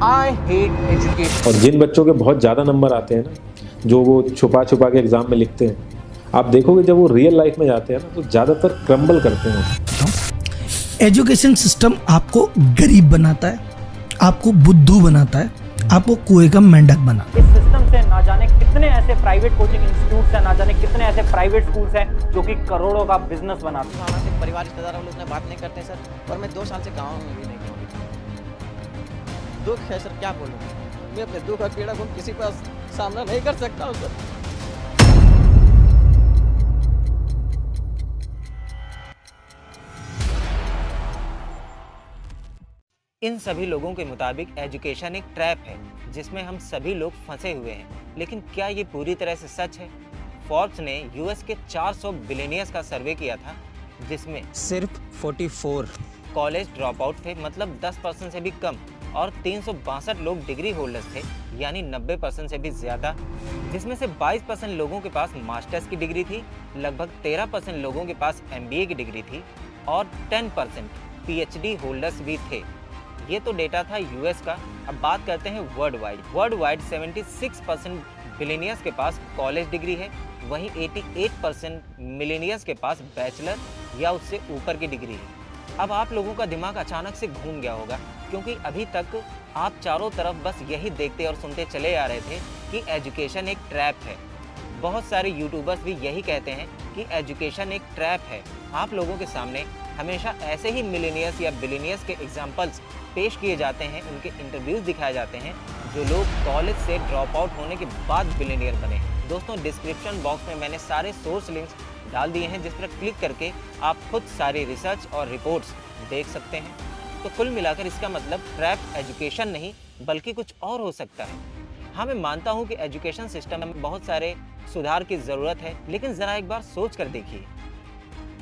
I hate education. और जिन बच्चों के बहुत ज़्यादा नंबर आते हैं ना, जो वो छुपा छुपा के एग्ज़ाम में लिखते हैं, आप देखोगे जब वो रियल लाइफ में जाते हैं ना, तो ज़्यादातर क्रम्बल करते हैं। एजुकेशन सिस्टम आपको गरीब बनाता है, आपको बुद्धू बनाता है, आपको कुएं का मेंढक बनाता है। इस सिस्टम से ना जाने कितने ऐसे प्राइवेट कोचिंग इंस्टीट्यूट्स हैं, ना जाने कितने ऐसे प्राइवेट स्कूल्स हैं जो कि करोड़ों का बिजनेस बनाते हैं। हमारे परिवार रिश्तेदार वाले उतना बात नहीं करते सर, और मैं 2 साल से गाँव में भी नहीं गया। दुख है सर, क्या बोलूँ मैं अपने दुख और पीड़ा को किसी पर सामना नहीं कर सकता हूँ सर। इन सभी लोगों के मुताबिक एजुकेशन एक ट्रैप है जिसमें हम सभी लोग फंसे हुए हैं। लेकिन क्या ये पूरी तरह से सच है? फोर्ब्स ने यूएस के 400 बिलियनियर्स का सर्वे किया था, जिसमें सिर्फ 44 कॉलेज ड्रॉप आउट थे, मतलब 10% से भी कम, और 362 लोग डिग्री होल्डर्स थे, यानी 90% से भी ज्यादा। जिसमें से 22% लोगों के पास मास्टर्स की डिग्री थी, लगभग 13% लोगों के पास एमबीए की डिग्री थी, और 10% पीएचडी होल्डर्स भी थे। ये तो डेटा था यूएस का। अब बात करते हैं वर्ल्ड वाइड 76% बिलियनियर्स के पास कॉलेज डिग्री है, वहीं 88% मिलेनियर्स के पास बैचलर या उससे ऊपर की डिग्री है। अब आप लोगों का दिमाग अचानक से घूम गया होगा, क्योंकि अभी तक आप चारों तरफ बस यही देखते और सुनते चले आ रहे थे कि एजुकेशन एक ट्रैप है। बहुत सारे यूट्यूबर्स भी यही कहते हैं कि एजुकेशन एक ट्रैप है। आप लोगों के सामने हमेशा ऐसे ही मिलेनियर्स या बिलियनियर्स के एग्जाम्पल्स पेश किए जाते हैं, उनके इंटरव्यूज दिखाए जाते हैं, जो लोग कॉलेज से ड्रॉप आउट होने के बाद बिलियनियर बने। दोस्तों, डिस्क्रिप्शन बॉक्स में मैंने सारे सोर्स लिंक्स डाल दिए हैं, जिस पर क्लिक करके आप खुद सारी रिसर्च और रिपोर्ट्स देख सकते हैं। तो कुल मिलाकर इसका मतलब ट्रैप एजुकेशन नहीं बल्कि कुछ और हो सकता है। हाँ, मैं मानता हूँ कि एजुकेशन सिस्टम में बहुत सारे सुधार की ज़रूरत है, लेकिन ज़रा एक बार सोच कर देखिए,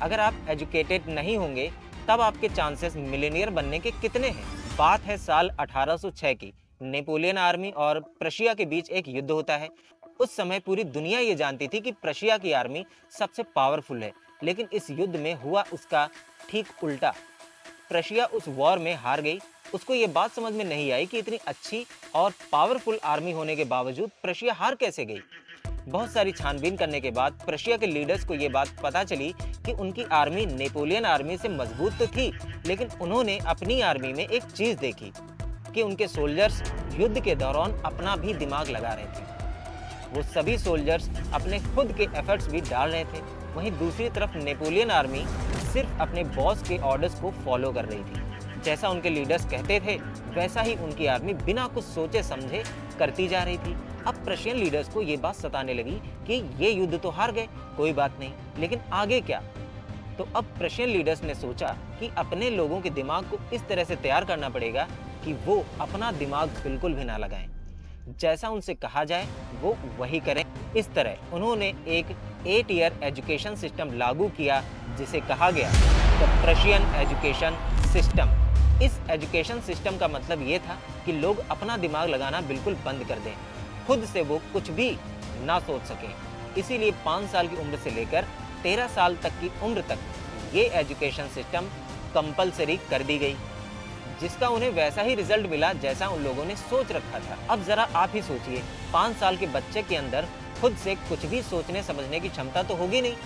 अगर आप एजुकेटेड नहीं होंगे तब आपके चांसेस मिलेनियर बनने के कितने हैं? बात है साल 1806 की। नेपोलियन आर्मी और प्रशिया के बीच एक युद्ध होता है। उस समय पूरी दुनिया ये जानती थी कि प्रशिया की आर्मी सबसे पावरफुल है, लेकिन इस युद्ध में हुआ उसका ठीक उल्टा। प्रशिया उस वॉर में हार गई। उसको ये बात समझ में नहीं आई कि इतनी अच्छी और पावरफुल आर्मी होने के बावजूद प्रशिया हार कैसे गई। बहुत सारी छानबीन करने के बाद प्रशिया के लीडर्स को ये बात पता चली कि उनकी आर्मी नेपोलियन आर्मी से मजबूत तो थी, लेकिन उन्होंने अपनी आर्मी में एक चीज देखी कि उनके सोल्जर्स युद्ध के दौरान अपना भी दिमाग लगा रहे थे। वो सभी सोल्जर्स अपने खुद के एफर्ट्स भी डाल रहे थे। वहीं दूसरी तरफ नेपोलियन आर्मी सिर्फ अपने बॉस के ऑर्डर्स को फॉलो कर रही थी। जैसा उनके लीडर्स कहते थे वैसा ही उनकी आर्मी बिना कुछ सोचे समझे करती जा रही थी। अब प्रशियन लीडर्स को ये बात सताने लगी कि ये युद्ध तो हार गए, कोई बात नहीं, लेकिन आगे क्या? तो अब प्रशियन लीडर्स ने सोचा कि अपने लोगों के दिमाग को इस तरह से तैयार करना पड़ेगा कि वो अपना दिमाग बिल्कुल भी ना लगाएं। जैसा उनसे कहा जाए वो वही करें। इस तरह उन्होंने एक 8 ईयर एजुकेशन सिस्टम लागू किया, जिसे कहा गया द प्रशियन एजुकेशन सिस्टम। इस एजुकेशन सिस्टम का मतलब ये था कि लोग अपना दिमाग लगाना बिल्कुल बंद कर दें, खुद से वो कुछ भी ना सोच सकें। इसीलिए 5 साल की उम्र से लेकर 13 साल तक की उम्र तक ये एजुकेशन सिस्टम कंपलसरी कर दी गई, जिसका उन्हें वैसा ही रिजल्ट मिला जैसा उन लोगों ने सोच रखा था। अब जरा आप ही सोचिए, 5 साल के बच्चे के अंदर खुद से कुछ भी सोचने समझने की क्षमता तो होगी नहीं।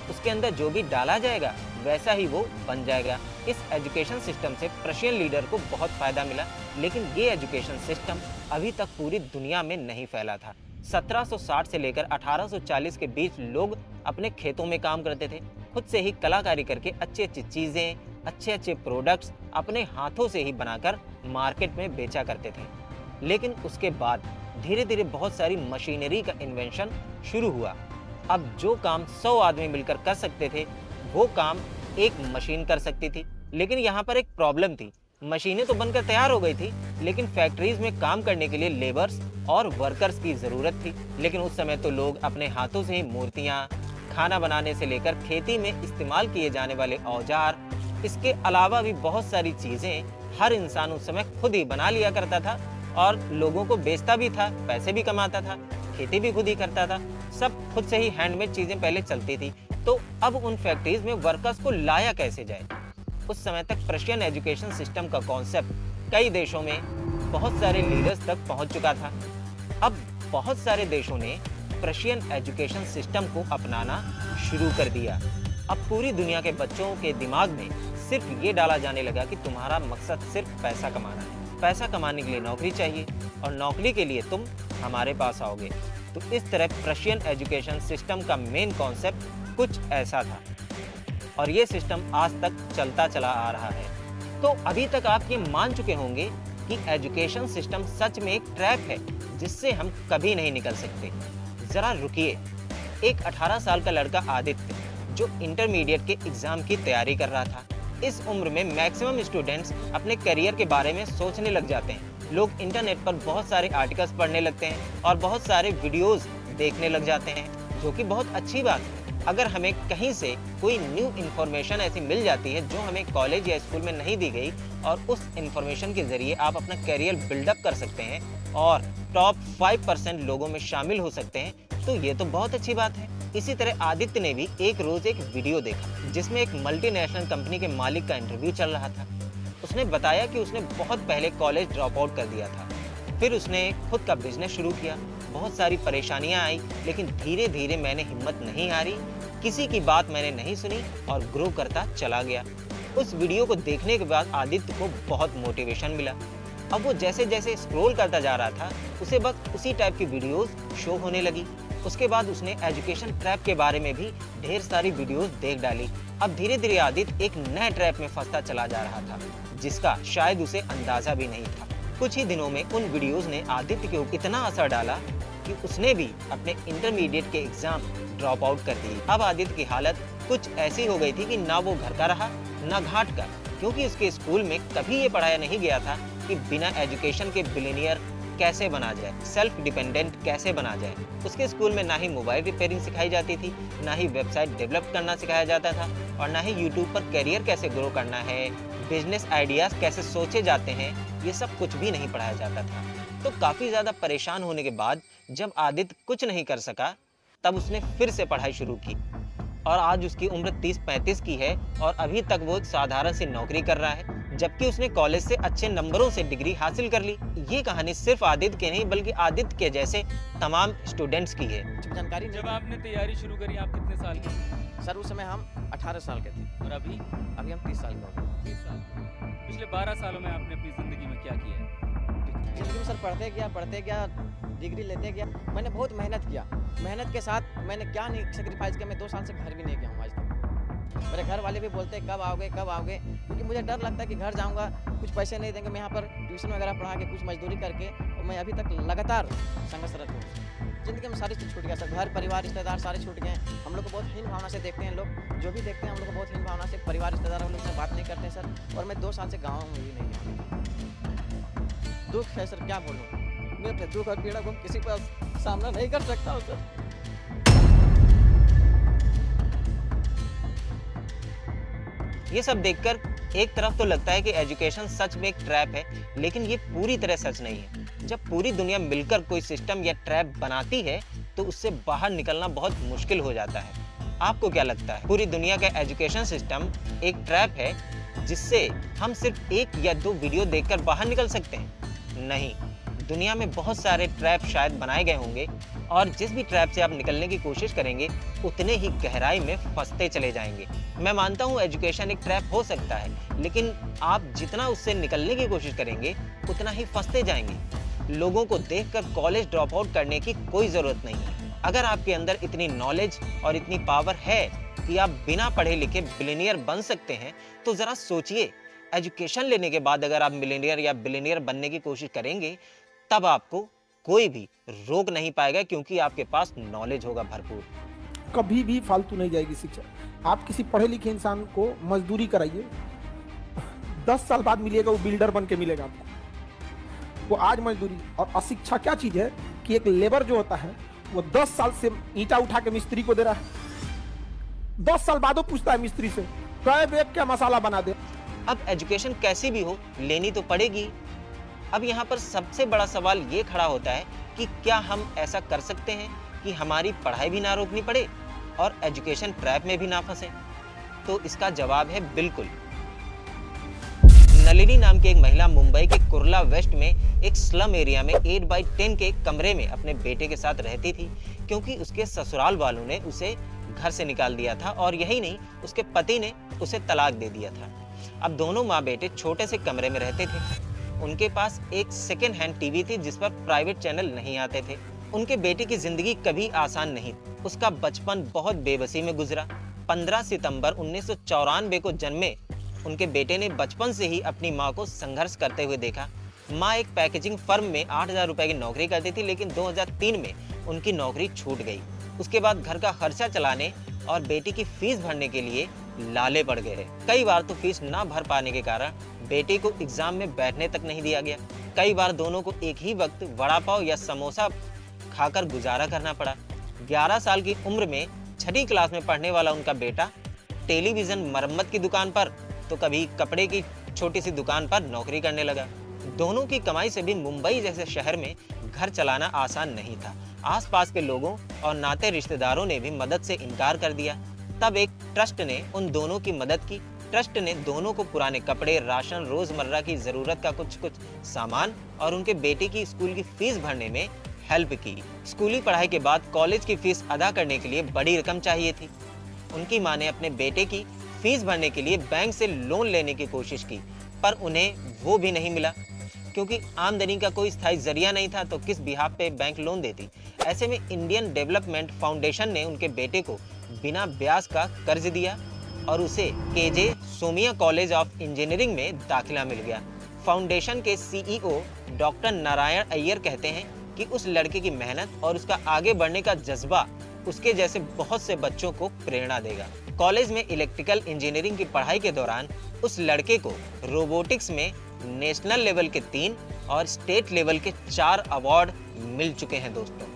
उसके अंदर जो भी डाला जाएगा वैसा ही वो बन जाएगा। इस एजुकेशन सिस्टम से प्रशियन लीडर को बहुत फायदा मिला, लेकिन ये एजुकेशन सिस्टम अभी तक पूरी दुनिया में नहीं फैला था। 1760 से लेकर 1840 के बीच लोग अपने खेतों में काम करते थे, खुद से ही कलाकारी करके अच्छी अच्छी चीजें, अच्छे अच्छे प्रोडक्ट्स अपने हाथों से ही बनाकर मार्केट में बेचा करते थे। लेकिन उसके बाद धीरे धीरे बहुत सारी मशीनरी का इन्वेंशन शुरू हुआ। अब जो काम 100 आदमी मिलकर कर सकते थे वो काम एक मशीन कर सकती थी। लेकिन यहाँ पर एक प्रॉब्लम थी, मशीनें तो बनकर तैयार हो गई थी, लेकिन फैक्ट्रीज में काम करने के लिए लेबर्स और वर्कर्स की जरूरत थी। लेकिन उस समय तो लोग अपने हाथों से ही मूर्तियाँ, खाना बनाने से लेकर खेती में इस्तेमाल किए जाने वाले औजार, इसके अलावा भी बहुत सारी चीजें हर इंसान उस समय खुद ही बना लिया करता था और लोगों को बेचता भी था, पैसे भी कमाता था, खेती भी खुद ही करता था। सब खुद से ही हैंडमेड चीजें पहले चलती थी। तो अब उन फैक्ट्रीज में वर्कर्स को लाया कैसे जाए? उस समय तक प्रशियन एजुकेशन सिस्टम का कॉन्सेप्ट कई देशों में बहुत सारे लीडर्स तक पहुंच चुका था। अब बहुत सारे देशों ने प्रशियन एजुकेशन सिस्टम को अपनाना शुरू कर दिया। अब पूरी दुनिया के बच्चों के दिमाग में सिर्फ ये डाला जाने लगा कि तुम्हारा मकसद सिर्फ पैसा कमाना है। पैसा कमाने के लिए नौकरी चाहिए और नौकरी के लिए तुम हमारे पास आओगे। तो इस तरह प्रशियन एजुकेशन सिस्टम का मेन कॉन्सेप्ट कुछ ऐसा था और ये सिस्टम आज तक चलता चला आ रहा है। तो अभी तक आप ये मान चुके होंगे कि एजुकेशन सिस्टम सच में एक ट्रैप है जिससे हम कभी नहीं निकल सकते। जरा रुकिए, एक 18 साल का लड़का आदित्य जो इंटरमीडिएट के एग्जाम की तैयारी कर रहा था। इस उम्र में मैक्सिमम स्टूडेंट्स अपने करियर के बारे में सोचने लग जाते हैं। लोग इंटरनेट पर बहुत सारे आर्टिकल्स पढ़ने लगते हैं और बहुत सारे वीडियोस देखने लग जाते हैं, जो कि बहुत अच्छी बात है। अगर हमें कहीं से कोई न्यू इन्फॉर्मेशन ऐसी मिल जाती है जो हमें कॉलेज या स्कूल में नहीं दी गई और उस इन्फॉर्मेशन के जरिए आप अपना करियर बिल्डअप कर सकते हैं और टॉप 5% लोगों में शामिल हो सकते हैं, तो ये तो बहुत अच्छी बात है। इसी तरह आदित्य ने भी एक रोज एक वीडियो देखा जिसमें एक मल्टीनेशनल कंपनी के मालिक का इंटरव्यू चल रहा था। उसने बताया कि उसने बहुत पहले कॉलेज ड्रॉप आउट कर दिया था, फिर उसने खुद का बिजनेस शुरू किया। बहुत सारी परेशानियां आई, लेकिन धीरे धीरे मैंने हिम्मत नहीं हारी, किसी की बात मैंने नहीं सुनी और ग्रो करता चला गया। उस वीडियो को देखने के बाद आदित्य को बहुत मोटिवेशन मिला। अब वो जैसे जैसे स्क्रॉल करता जा रहा था उसे बस उसी टाइप की वीडियोस शो होने लगी। उसके बाद उसने एजुकेशन ट्रैप के बारे में भी ढेर सारी वीडियोस देख डाली। अब धीरे धीरे आदित्य एक नए ट्रैप में फंसता चला जा रहा था जिसका शायद उसे अंदाजा भी नहीं था। कुछ ही दिनों में उन वीडियोस ने आदित्य के ऊपर इतना असर डाला कि उसने भी अपने इंटरमीडिएट के एग्जाम ड्रॉप आउट कर दिए। अब आदित्य की हालत कुछ ऐसी हो गई थी कि ना वो घर का रहा ना घाट का, क्योंकि उसके स्कूल में कभी ये पढ़ाया नहीं गया था कि बिना एजुकेशन के बिलियनियर कैसे बना जाए, सेल्फ डिपेंडेंट कैसे बना जाए। उसके स्कूल में ना ही मोबाइल रिपेयरिंग सिखाई जाती थी, ना ही वेबसाइट डेवलप करना सिखाया जाता था और ना ही यूट्यूब पर करियर कैसे ग्रो करना है, बिजनेस आइडियाज कैसे सोचे जाते हैं, ये सब कुछ भी नहीं पढ़ाया जाता था। तो काफी ज्यादा परेशान होने के बाद जब आदित्य कुछ नहीं कर सका तब उसने फिर से पढ़ाई शुरू की और आज उसकी उम्र 30-35 की है और अभी तक वो एक साधारण सी नौकरी कर रहा है, जबकि उसने कॉलेज से अच्छे नंबरों से डिग्री हासिल कर ली। ये कहानी सिर्फ आदित्य की नहीं बल्कि आदित्य के जैसे तमाम स्टूडेंट्स की है। जानकारी नहीं। जब आपने तैयारी शुरू करी आप कितने साल के? सर उस समय हम 18 साल के थे और अभी हम 30 साल के हो गए। 30 साल। पिछले 12 सालों में आपने अपनी जिंदगी में क्या किया है? जिंदगी में सर पढ़ते गया, डिग्री लेते गया। मैंने बहुत मेहनत किया। मेहनत के साथ मैंने क्या नहीं सेक्रीफाइस किया। मैं 2 साल से घर भी नहीं गया हूँ आज तक। मेरे घर वाले भी बोलते हैं कब आओगे, क्योंकि मुझे डर लगता है कि घर जाऊँगा कुछ पैसे नहीं देंगे। मैं यहाँ पर ट्यूशन वगैरह पढ़ा के कुछ मजदूरी करके और मैं अभी तक लगातार संघर्षरत हूँ। जिंदगी में सारी चीज़ छूट गया सर, घर परिवार रिश्तेदार सारे छूट गए। हम लोग को बहुत हीन भावना से देखते हैं लोग, जो भी देखते हैं हम लोग को बहुत हीन भावना से, परिवार रिश्तेदार हम लोग से बात नहीं करते हैं सर। और मैं 2 साल से गाँव में भी नहीं गया। दुख है सर, क्या बोलूँ। मैं अपने दुख और पीड़ा को किसी पर सामना नहीं कर सकता हूँ सर। ये सब देखकर एक तरफ तो लगता है कि एजुकेशन सच में एक ट्रैप है, लेकिन ये पूरी तरह सच नहीं है। जब पूरी दुनिया मिलकर कोई सिस्टम या ट्रैप बनाती है तो उससे बाहर निकलना बहुत मुश्किल हो जाता है। आपको क्या लगता है पूरी दुनिया का एजुकेशन सिस्टम एक ट्रैप है जिससे हम सिर्फ 1 या 2 वीडियो देखकर बाहर निकल सकते हैं? नहीं, दुनिया में बहुत सारे ट्रैप शायद बनाए गए होंगे और जिस भी ट्रैप से आप निकलने की कोशिश करेंगे उतने ही गहराई में फंसते चले जाएंगे। मैं मानता हूँ एजुकेशन एक ट्रैप हो सकता है, लेकिन आप जितना उससे निकलने की कोशिश करेंगे उतना ही फंसते जाएंगे। लोगों को देखकर कॉलेज ड्रॉप आउट करने की कोई ज़रूरत नहीं है। अगर आपके अंदर इतनी नॉलेज और इतनी पावर है कि आप बिना पढ़े लिखे बिलियनियर बन सकते हैं, तो ज़रा सोचिए, एजुकेशन लेने के बाद अगर आप मिलियनियर या बिलियनियर बनने की कोशिश करेंगे तब आपको कोई भी रोक नहीं पाएगा, क्योंकि आपके पास नॉलेज होगा भरपूर। कभी भी फालतू नहीं जाएगी शिक्षा। आप किसी पढ़े लिखे इंसान को मजदूरी कराइए, 10 साल बाद मिलेगा वो बिल्डर बन के मिलेगा आपको। वो आज मजदूरी और अशिक्षा क्या चीज है कि एक लेबर जो होता है वो 10 साल से ईंटा उठा के मिस्त्री को दे रहा है, 10 साल बाद वो पूछता है मिस्त्री से कई बैग क्या मसाला बना दे। अब एजुकेशन कैसी भी हो लेनी तो पड़ेगी। अब यहाँ पर सबसे बड़ा सवाल ये खड़ा होता है कि क्या हम ऐसा कर सकते हैं कि हमारी पढ़ाई भी ना रोकनी पड़े और एजुकेशन ट्रैप में भी ना फंसे? तो इसका जवाब है बिल्कुल नलिनी नाम की एक महिला मुंबई के कुर्ला वेस्ट में एक स्लम एरिया में 8x10 के कमरे में अपने बेटे के साथ रहती थी, क्योंकि उसके ससुराल वालों ने उसे घर से निकाल दिया था और यही नहीं, उसके पति ने उसे तलाक दे दिया था। अब दोनों माँ बेटे छोटे से कमरे में रहते थे। उनके पास एक सेकेंड हैंड टीवी थी जिस पर प्राइवेट चैनल नहीं आते थे। उनके बेटे की जिंदगी कभी आसान नहीं। उसका बचपन बहुत बेबसी में गुजरा। 15 सितंबर 1994 को जन्मे उनके बेटे ने बचपन से ही अपनी माँ को संघर्ष करते हुए देखा। माँ एक पैकेजिंग फर्म में 8,000 रुपए की नौकरी करती थी, लेकिन 2003 में उनकी नौकरी छूट गई। उसके बाद घर का खर्चा चलाने और बेटी की फीस भरने के लिए लाले पड़ गए। कई बार तो फीस ना भर पाने के कारण बेटे को एग्जाम में बैठने तक नहीं दिया गया। कई बार दोनों को एक ही वक्त वड़ा पाव या समोसा खाकर गुजारा करना पड़ा। 11 साल की उम्र में 6ठी क्लास में पढ़ने वाला उनका बेटा टेलीविजन मरम्मत की दुकान पर तो कभी कपड़े की छोटी सी दुकान पर नौकरी करने लगा। दोनों की कमाई से भी मुंबई जैसे शहर में घर चलाना आसान नहीं था। आसपास के लोगों और नाते रिश्तेदारों ने भी मदद से इनकार कर दिया। तब एक ट्रस्ट ने उन दोनों की मदद की। ट्रस्ट ने दोनों को पुराने कपड़े, राशन, रोजमर्रा की जरूरत का कुछ सामान और उनके बेटे की स्कूल की फीस भरने में हेल्प की। स्कूली पढ़ाई के बाद कॉलेज की फीस अदा करने के लिए बड़ी रकम चाहिए थी। उनकी मां ने अपने बेटे की फीस भरने के लिए बैंक से लोन लेने की कोशिश की, पर उन्हें वो भी नहीं मिला, क्योंकि आमदनी का कोई स्थायी जरिया नहीं था, तो किस बिहाफ पे बैंक लोन देती। ऐसे में इंडियन डेवलपमेंट फाउंडेशन ने उनके बेटे को बिना ब्याज का कर्ज दिया और उसे KJ Somiya college of engineering में दाखिला मिल गया। फाउंडेशन के सीईओ डॉक्टर नारायण अय्यर कहते हैं कि उस लड़के की मेहनत और उसका आगे बढ़ने का जज्बा उसके जैसे बहुत से बच्चों को प्रेरणा देगा। कॉलेज में इलेक्ट्रिकल इंजीनियरिंग की पढ़ाई के दौरान उस लड़के को रोबोटिक्स में नेशनल लेवल के 3 और स्टेट लेवल के 4 अवार्ड मिल चुके हैं दोस्तों।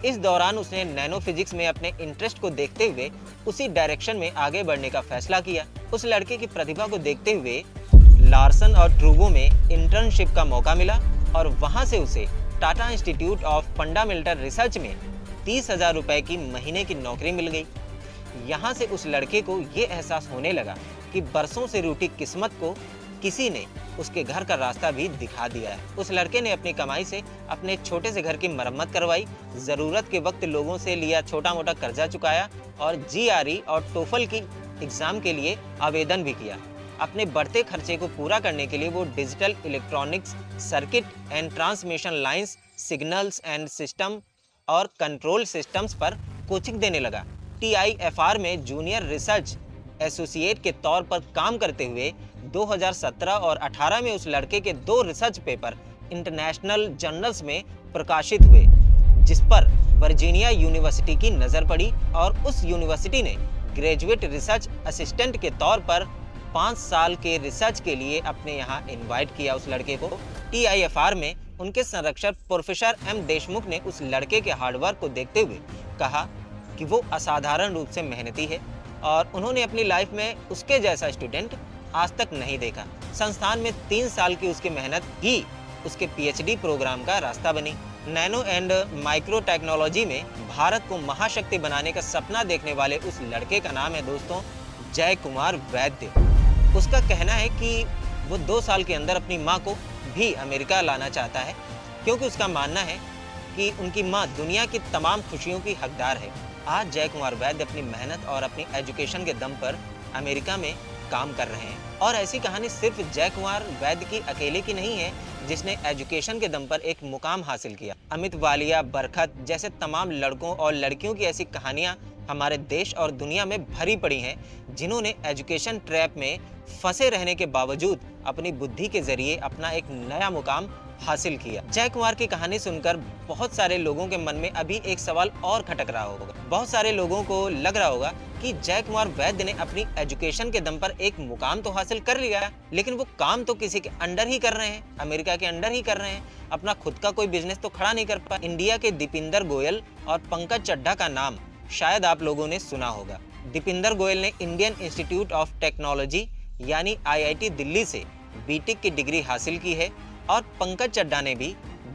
इस दौरान उसने नैनो फिजिक्स में अपने इंटरेस्ट को देखते हुए उसी डायरेक्शन में आगे बढ़ने का फैसला किया। उस लड़के की प्रतिभा को देखते हुए लार्सन और ट्रूबो में इंटर्नशिप का मौका मिला और वहां से उसे Tata institute of fundamental research में 30,000 रुपए की महीने की नौकरी मिल गई। यहाँ से उस लड़के को ये एहसास होने लगा कि बरसों से रूठी किस्मत को किसी ने उसके घर का रास्ता भी दिखा दिया है। उस लड़के ने अपनी कमाई से अपने छोटे से घर की मरम्मत करवाई, जरूरत के वक्त लोगों से लिया छोटा मोटा कर्जा चुकाया और GRE और टोफल की एग्जाम के लिए आवेदन भी किया। अपने बढ़ते खर्चे को पूरा करने के लिए वो digital electronics, circuit and transmission lines, signals and system और कंट्रोल सिस्टम्स पर कोचिंग देने लगा। TIFR में जूनियर रिसर्च एसोसिएट के तौर पर काम करते हुए 2017 और 18 में उस लड़के के 2 रिसर्च पेपर इंटरनेशनल जर्नल्स में प्रकाशित हुए, जिस पर वर्जीनिया यूनिवर्सिटी की नज़र पड़ी और उस यूनिवर्सिटी ने ग्रेजुएट रिसर्च असिस्टेंट के तौर पर 5 साल के रिसर्च के लिए अपने यहाँ इनवाइट किया उस लड़के को। TIFR में उनके संरक्षक प्रोफेसर M देशमुख ने उस लड़के के हार्डवर्क को देखते हुए कहा कि वो असाधारण रूप से मेहनती है और उन्होंने अपनी लाइफ में उसके जैसा स्टूडेंट आज तक नहीं देखा। संस्थान में 3 साल की उसकी मेहनत ही उसके PhD प्रोग्राम का रास्ता बनी। नैनो एंड माइक्रो टेक्नोलॉजी में भारत को महाशक्ति बनाने का सपना देखने वाले उस लड़के का नाम है दोस्तों जय कुमार वैद्य। उसका कहना है कि वो 2 साल के अंदर अपनी माँ को भी अमेरिका लाना चाहता है, क्योंकि उसका मानना है कि उनकी माँ दुनिया की तमाम खुशियों की हकदार है। आज जय कुमार वैद्य अपनी मेहनत और अपनी एजुकेशन के दम पर अमेरिका में काम कर रहे हैं। और ऐसी कहानी सिर्फ जय कुमार वैद्य की अकेले की नहीं है जिसने एजुकेशन के दम पर एक मुकाम हासिल किया। अमित वालिया, बरखत जैसे तमाम लड़कों और लड़कियों की ऐसी कहानियां हमारे देश और दुनिया में भरी पड़ी हैं, जिन्होंने एजुकेशन ट्रैप में फंसे रहने के बावजूद अपनी बुद्धि के जरिए अपना एक नया मुकाम हासिल किया। जय कुमार की कहानी सुनकर बहुत सारे लोगों के मन में अभी एक सवाल और खटक रहा होगा। बहुत सारे लोगों को लग रहा होगा कि जय कुमार वैद्य ने अपनी एजुकेशन के दम पर एक मुकाम तो हासिल कर लिया, लेकिन वो काम तो किसी के अंडर ही कर रहे हैं, अमेरिका के अंडर ही कर रहे हैं। अपना खुद का कोई बिजनेस तो खड़ा नहीं कर पाए। इंडिया के दीपिंदर गोयल और पंकज चड्ढा का नाम शायद आप लोगों ने सुना होगा। दीपिंदर गोयल ने इंडियन इंस्टीट्यूट ऑफ टेक्नोलॉजी यानी IIT दिल्ली से BTech की डिग्री हासिल की है और पंकज चड्ढा ने भी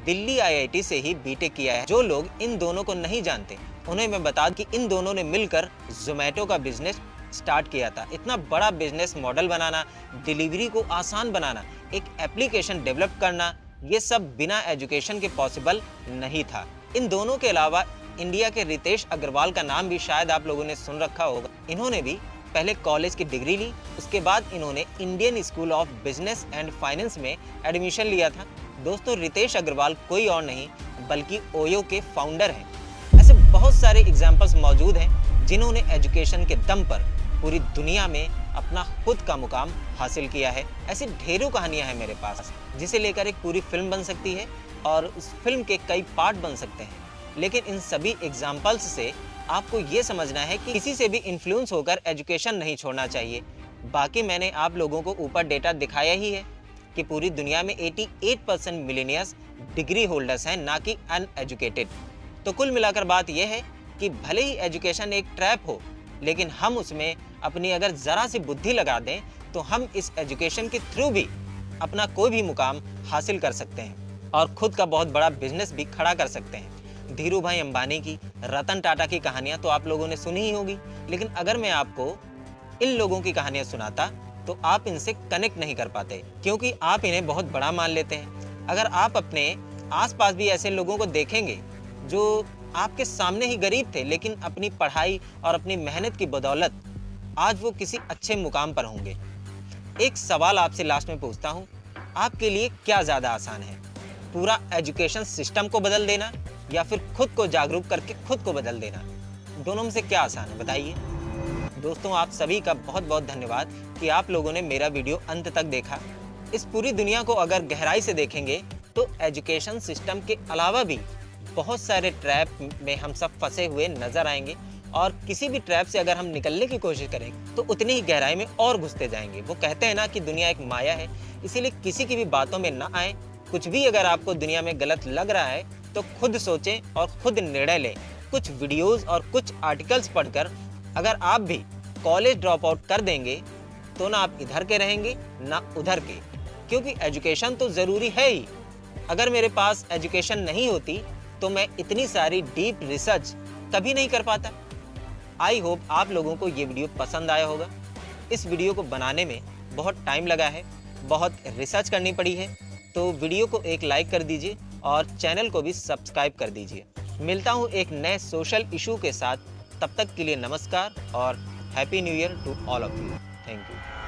दिल्ली IIT से ही BTech किया है। जो लोग इन दोनों को नहीं जानते उन्हें मैं बता दूं कि इन दोनों ने मिलकर जोमेटो का बिजनेस स्टार्ट किया था। इतना बड़ा बिजनेस मॉडल बनाना, डिलीवरी को आसान बनाना, एक एप्लीकेशन डेवलप करना, ये सब बिना एजुकेशन के पॉसिबल नहीं था। इन दोनों के अलावा इंडिया के रितेश अग्रवाल का नाम भी शायद आप लोगों ने सुन रखा होगा। इन्होंने भी पहले कॉलेज की डिग्री ली, उसके बाद इन्होंने Indian school of business and finance में एडमिशन लिया था। दोस्तों, रितेश अग्रवाल कोई और नहीं बल्कि ओयो के फाउंडर हैं। ऐसे बहुत सारे एग्जाम्पल्स मौजूद हैं जिन्होंने एजुकेशन के दम पर पूरी दुनिया में अपना खुद का मुकाम हासिल किया है। ऐसी ढेरों कहानियां हैं मेरे पास जिसे लेकर एक पूरी फिल्म बन सकती है और उस फिल्म के कई पार्ट बन सकते हैं। लेकिन इन सभी एग्जाम्पल्स से आपको ये समझना है कि किसी से भी इन्फ्लुएंस होकर एजुकेशन नहीं छोड़ना चाहिए। बाकी मैंने आप लोगों को ऊपर डेटा दिखाया ही है कि पूरी दुनिया में 88% मिलेनियर्स डिग्री होल्डर्स हैं, ना कि अनएजुकेटेड। तो कुल मिलाकर बात यह है कि भले ही एजुकेशन एक ट्रैप हो, लेकिन हम उसमें अपनी अगर ज़रा सी बुद्धि लगा दें तो हम इस एजुकेशन के थ्रू भी अपना कोई भी मुकाम हासिल कर सकते हैं और खुद का बहुत बड़ा बिजनेस भी खड़ा कर सकते हैं। धीरू भाई अंबानी की, रतन टाटा की कहानियां तो आप लोगों ने सुनी ही होगी, लेकिन अगर मैं आपको इन लोगों की कहानियां सुनाता तो आप इनसे कनेक्ट नहीं कर पाते, क्योंकि आप इन्हें बहुत बड़ा मान लेते हैं। अगर आप अपने आसपास भी ऐसे लोगों को देखेंगे जो आपके सामने ही गरीब थे, लेकिन अपनी पढ़ाई और अपनी मेहनत की बदौलत आज वो किसी अच्छे मुकाम पर होंगे। एक सवाल आपसे लास्ट में पूछता हूँ, आपके लिए क्या ज़्यादा आसान है, पूरा एजुकेशन सिस्टम को बदल देना या फिर खुद को जागरूक करके खुद को बदल देना? दोनों में से क्या आसान है, बताइए। दोस्तों, आप सभी का बहुत बहुत धन्यवाद कि आप लोगों ने मेरा वीडियो अंत तक देखा। इस पूरी दुनिया को अगर गहराई से देखेंगे तो एजुकेशन सिस्टम के अलावा भी बहुत सारे ट्रैप में हम सब फंसे हुए नजर आएंगे, और किसी भी ट्रैप से अगर हम निकलने की कोशिश करेंगे तो उतनी ही गहराई में और घुसते जाएंगे। वो कहते हैं ना कि दुनिया एक माया है, इसीलिए किसी की भी बातों में ना आए। कुछ भी अगर आपको दुनिया में गलत लग रहा है तो खुद सोचें और खुद निर्णय लें। कुछ वीडियोस और कुछ आर्टिकल्स पढ़कर अगर आप भी कॉलेज ड्रॉप आउट कर देंगे तो ना आप इधर के रहेंगे ना उधर के, क्योंकि एजुकेशन तो ज़रूरी है ही। अगर मेरे पास एजुकेशन नहीं होती तो मैं इतनी सारी डीप रिसर्च कभी नहीं कर पाता। आई होप आप लोगों को ये वीडियो पसंद आया होगा। इस वीडियो को बनाने में बहुत टाइम लगा है, बहुत रिसर्च करनी पड़ी है, तो वीडियो को एक लाइक कर दीजिए और चैनल को भी सब्सक्राइब कर दीजिए। मिलता हूँ एक नए सोशल इशू के साथ, तब तक के लिए नमस्कार और happy new year to all of you. Thank you.